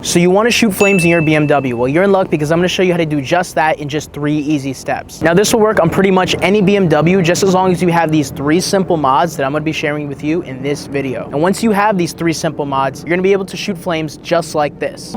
So you want to shoot flames in your BMW. Well, you're in luck because I'm going to show you how to do just that in just 3 easy steps. Now this will work on pretty much any BMW just as long as you have these 3 simple mods that I'm going to be sharing with you in this video. And once you have these 3 simple mods, you're going to be able to shoot flames just like this.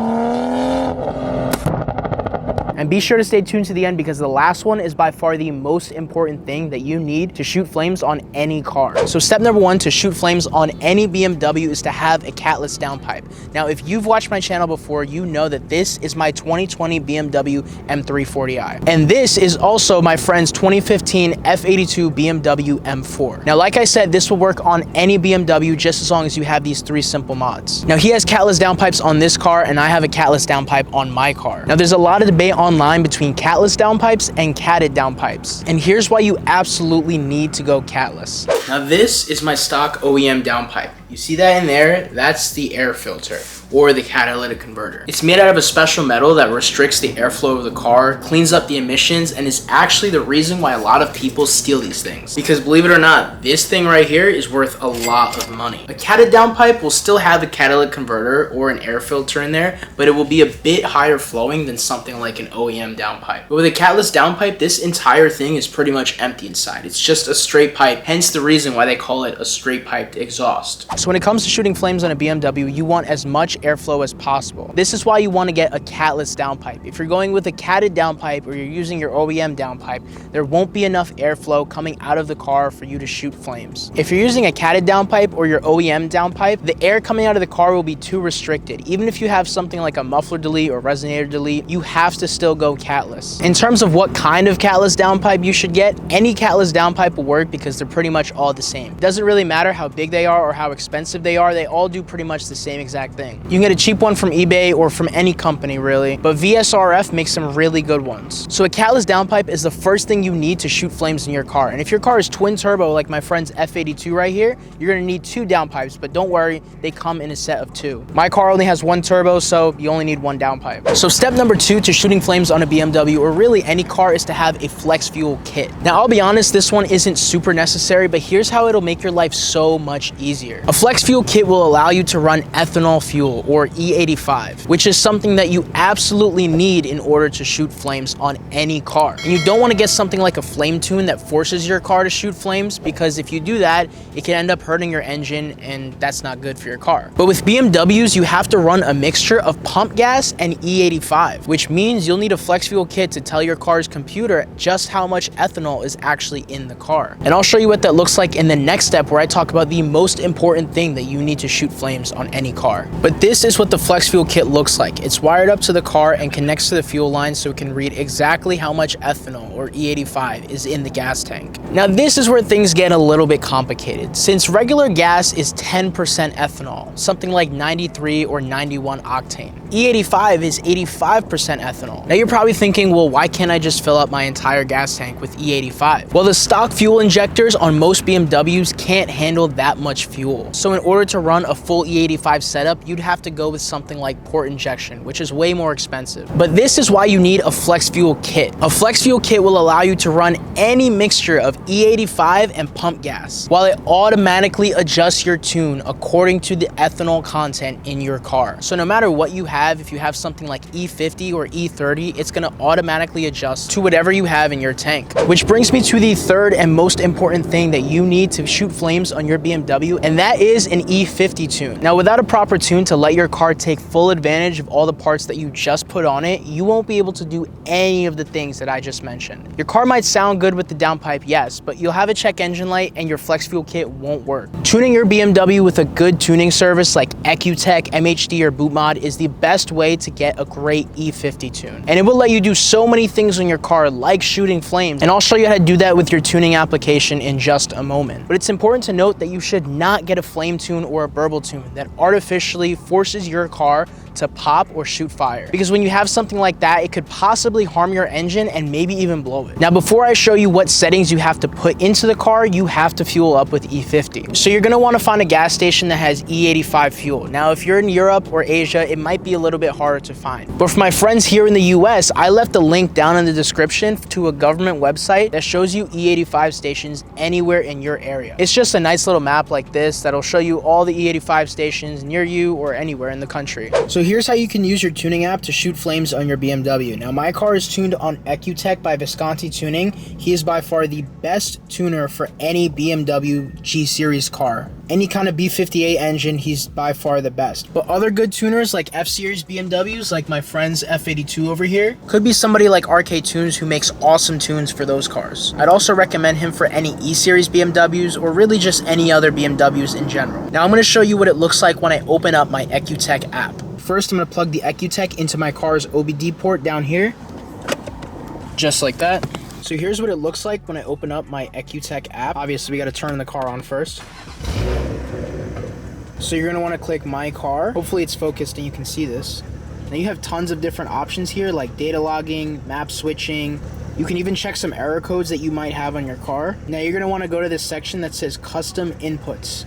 And be sure to stay tuned to the end because the last one is by far the most important thing that you need to shoot flames on any car. So step number 1 to shoot flames on any BMW is to have a catless downpipe. Now, if you've watched my channel before, you know that this is my 2020 BMW M340i. And this is also my friend's 2015 F82 BMW M4. Now, like I said, this will work on any BMW just as long as you have these 3 simple mods. Now, he has catless downpipes on this car and I have a catless downpipe on my car. Now, there's a lot of debate online between catless downpipes and catted downpipes. And here's why you absolutely need to go catless. Now this is my stock OEM downpipe. You see that in there? That's the air filter or the catalytic converter. It's made out of a special metal that restricts the airflow of the car, cleans up the emissions, and is actually the reason why a lot of people steal these things. Because believe it or not, this thing right here is worth a lot of money. A catted downpipe will still have a catalytic converter or an air filter in there, but it will be a bit higher flowing than something like an OEM downpipe. But with a catless downpipe, this entire thing is pretty much empty inside. It's just a straight pipe, hence the reason why they call it a straight piped exhaust. So when it comes to shooting flames on a BMW, you want as much airflow as possible. This is why you want to get a catless downpipe. If you're going with a catted downpipe or you're using your OEM downpipe, there won't be enough airflow coming out of the car for you to shoot flames. If you're using a catted downpipe or your OEM downpipe, the air coming out of the car will be too restricted. Even if you have something like a muffler delete or resonator delete, you have to still go catless. In terms of what kind of catless downpipe you should get, any catless downpipe will work because they're pretty much all the same. It doesn't really matter how big they are or how expensive they are, they all do pretty much the same exact thing. You can get a cheap one from eBay or from any company really, but VSRF makes some really good ones. So a catless downpipe is the first thing you need to shoot flames in your car. And if your car is twin turbo like my friend's F82 right here, you're gonna need 2 downpipes, but don't worry, they come in a set of 2. My car only has 1 turbo, so you only need 1 downpipe. So step number 2 to shooting flames on a BMW or really any car is to have a flex fuel kit. Now I'll be honest, this one isn't super necessary, but here's how it'll make your life so much easier. A flex fuel kit will allow you to run ethanol fuel or E85, which is something that you absolutely need in order to shoot flames on any car. And you don't want to get something like a flame tune that forces your car to shoot flames, because if you do that, it can end up hurting your engine and that's not good for your car. But with BMWs, you have to run a mixture of pump gas and E85, which means you'll need a flex fuel kit to tell your car's computer just how much ethanol is actually in the car. And I'll show you what that looks like in the next step where I talk about the most important thing that you need to shoot flames on any car. But this is what the flex fuel kit looks like. It's wired up to the car and connects to the fuel line so it can read exactly how much ethanol or E85 is in the gas tank. Now this is where things get a little bit complicated. Since regular gas is 10% ethanol, something like 93 or 91 octane, E85 is 85% ethanol. Now you're probably thinking, well, why can't I just fill up my entire gas tank with E85? Well, the stock fuel injectors on most BMWs can't handle that much fuel. So in order to run a full E85 setup, you'd have to go with something like port injection, which is way more expensive. But this is why you need a flex fuel kit. A flex fuel kit will allow you to run any mixture of E85 and pump gas, while it automatically adjusts your tune according to the ethanol content in your car. So no matter what you have, if you have something like E50 or E30, it's gonna automatically adjust to whatever you have in your tank. Which brings me to the third and most important thing that you need to shoot flames on your BMW, and that is an E50 tune. Now without a proper tune to let your car take full advantage of all the parts that you just put on it, you won't be able to do any of the things that I just mentioned. Your car might sound good with the downpipe, yes, but you'll have a check engine light and your flex fuel kit won't work. Tuning your BMW with a good tuning service like EcuTech, MHD, or BootMod is the best way to get a great E50 tune. And it will let you do so many things on your car like shooting flames, and I'll show you how to do that with your tuning application in just a moment. But it's important to note that you should not get a flame tune or a burble tune that artificially forces your car to pop or shoot fire, because when you have something like that, it could possibly harm your engine and maybe even blow it. Now before I show you what settings you have to put into the car, you have to fuel up with E50. So you're going to want to find a gas station that has E85 fuel. Now if you're in Europe or Asia, it might be a little bit harder to find, but for my friends here in the US, I left a link down in the description to a government website that shows you E85 stations anywhere in your area. It's just a nice little map like this that'll show you all the E85 stations near you or anywhere in the country. So So here's how you can use your tuning app to shoot flames on your BMW. Now my car is tuned on EcuTech by Visconti Tuning. He is by far the best tuner for any BMW G Series car. Any kind of B58 engine, he's by far the best. But other good tuners like F Series BMWs, like my friend's F82 over here, could be somebody like RK Tunes who makes awesome tunes for those cars. I'd also recommend him for any E Series BMWs or really just any other BMWs in general. Now I'm going to show you what it looks like when I open up my EcuTech app. First, I'm going to plug the EcuTech into my car's OBD port down here, just like that. So here's what it looks like when I open up my EcuTech app. Obviously, we got to turn the car on first. So you're going to want to click My Car. Hopefully it's focused and you can see this. Now you have tons of different options here like data logging, map switching. You can even check some error codes that you might have on your car. Now you're going to want to go to this section that says Custom Inputs.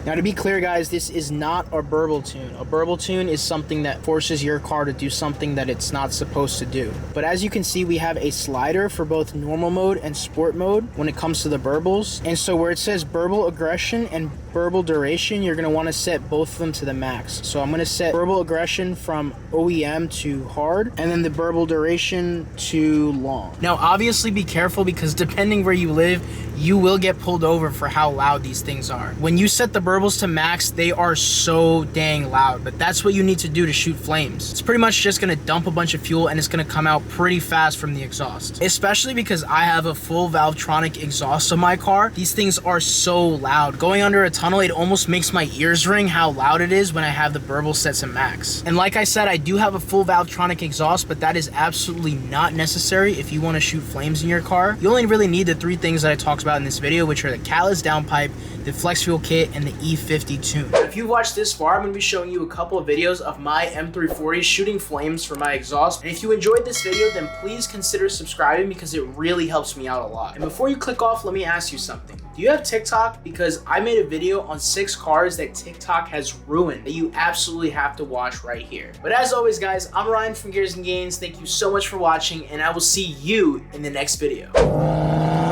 Now to be clear guys, this is not a burble tune. A burble tune is something that forces your car to do something that it's not supposed to do. But as you can see, we have a slider for both normal mode and sport mode when it comes to the burbles. And so where it says burble aggression and burble duration, you're going to want to set both of them to the max. So I'm going to set burble aggression from OEM to hard and then the burble duration to long. Now obviously be careful because depending where you live, you will get pulled over for how loud these things are. When you set the burbles to max, they are so dang loud, but that's what you need to do to shoot flames. It's pretty much just gonna dump a bunch of fuel and it's gonna come out pretty fast from the exhaust. Especially because I have a full Valvetronic exhaust on my car. These things are so loud. Going under a tunnel, it almost makes my ears ring how loud it is when I have the burble set to max. And like I said, I do have a full Valvetronic exhaust, but that is absolutely not necessary if you wanna shoot flames in your car. You only really need the three things that I talked about in this video, which are the catless downpipe, the flex fuel kit, and the E50 tune. If you've watched this far, I'm going to be showing you a couple of videos of my M340 shooting flames for my exhaust. And if you enjoyed this video, then please consider subscribing because it really helps me out a lot. And before you click off, let me ask you something. Do you have TikTok? Because I made a video on 6 cars that TikTok has ruined that you absolutely have to watch right here. But as always, guys, I'm Ryan from Gears and Gains. Thank you so much for watching, and I will see you in the next video.